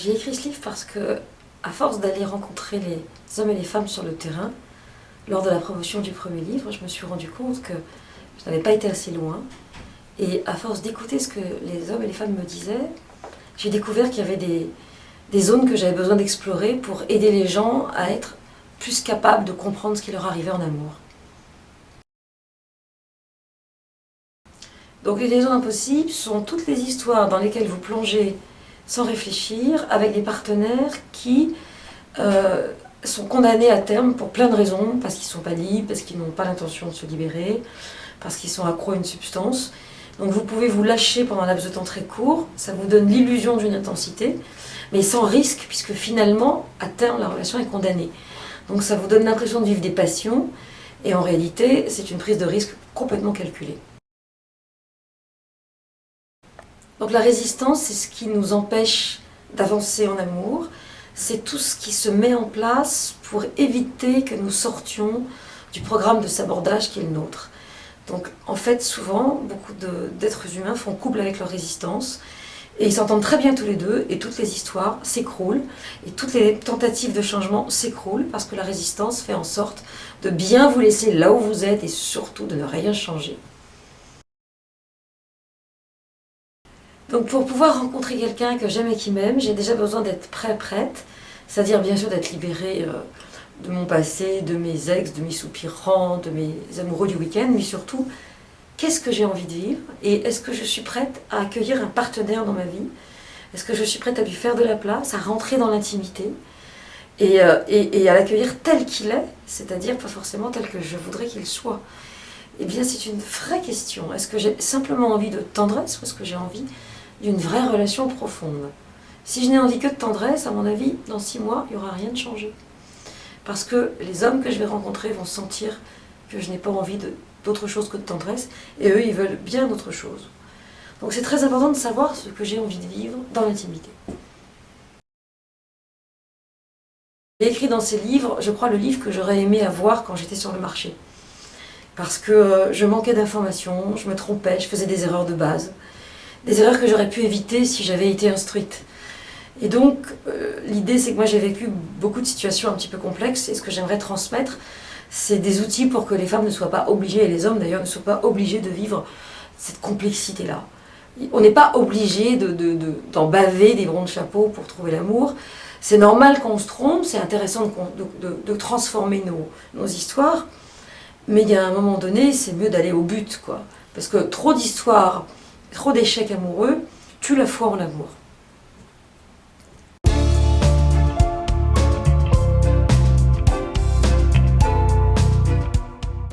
J'ai écrit ce livre parce que, à force d'aller rencontrer les hommes et les femmes sur le terrain, lors de la promotion du premier livre, je me suis rendu compte que je n'avais pas été assez loin. Et à force d'écouter ce que les hommes et les femmes me disaient, j'ai découvert qu'il y avait des zones que j'avais besoin d'explorer pour aider les gens à être plus capables de comprendre ce qui leur arrivait en amour. Donc les liaisons impossibles sont toutes les histoires dans lesquelles vous plongez sans réfléchir, avec des partenaires qui sont condamnés à terme pour plein de raisons, parce qu'ils ne sont pas libres, parce qu'ils n'ont pas l'intention de se libérer, parce qu'ils sont accros à une substance. Donc vous pouvez vous lâcher pendant un laps de temps très court, ça vous donne l'illusion d'une intensité, mais sans risque, puisque finalement, à terme, la relation est condamnée. Donc ça vous donne l'impression de vivre des passions, et en réalité, c'est une prise de risque complètement calculée. Donc la résistance, c'est ce qui nous empêche d'avancer en amour, c'est tout ce qui se met en place pour éviter que nous sortions du programme de sabordage qui est le nôtre. Donc en fait, souvent, beaucoup d'êtres humains font couple avec leur résistance, et ils s'entendent très bien tous les deux, et toutes les histoires s'écroulent, et toutes les tentatives de changement s'écroulent, parce que la résistance fait en sorte de bien vous laisser là où vous êtes, et surtout de ne rien changer. Donc pour pouvoir rencontrer quelqu'un que j'aime et qui m'aime, j'ai déjà besoin d'être prête, c'est-à-dire bien sûr d'être libérée de mon passé, de mes ex, de mes soupirants, de mes amoureux du week-end, mais surtout, qu'est-ce que j'ai envie de vivre et est-ce que je suis prête à accueillir un partenaire dans ma vie? Est-ce que je suis prête à lui faire de la place, à rentrer dans l'intimité et à l'accueillir tel qu'il est, c'est-à-dire pas forcément tel que je voudrais qu'il soit? Eh bien c'est une vraie question. Est-ce que j'ai simplement envie de tendresse ou est-ce que j'ai envie d'une vraie relation profonde? Si je n'ai envie que de tendresse, à mon avis, dans 6 mois, il n'y aura rien de changé. Parce que les hommes que je vais rencontrer vont sentir que je n'ai pas envie d'autre chose que de tendresse, et eux, ils veulent bien d'autre chose. Donc c'est très important de savoir ce que j'ai envie de vivre dans l'intimité. J'ai écrit dans ces livres, je crois, le livre que j'aurais aimé avoir quand j'étais sur le marché. Parce que je manquais d'informations, je me trompais, je faisais des erreurs de base. Des erreurs que j'aurais pu éviter si j'avais été instruite. Et donc, l'idée, c'est que moi, j'ai vécu beaucoup de situations un petit peu complexes, et ce que j'aimerais transmettre, c'est des outils pour que les femmes ne soient pas obligées, et les hommes d'ailleurs, ne soient pas obligés de vivre cette complexité-là. On n'est pas obligé d'en baver des ronds de chapeau pour trouver l'amour. C'est normal qu'on se trompe, c'est intéressant de transformer nos histoires, mais il y a un moment donné, c'est mieux d'aller au but, quoi. Parce que trop d'histoires, trop d'échecs amoureux tue la foi en l'amour.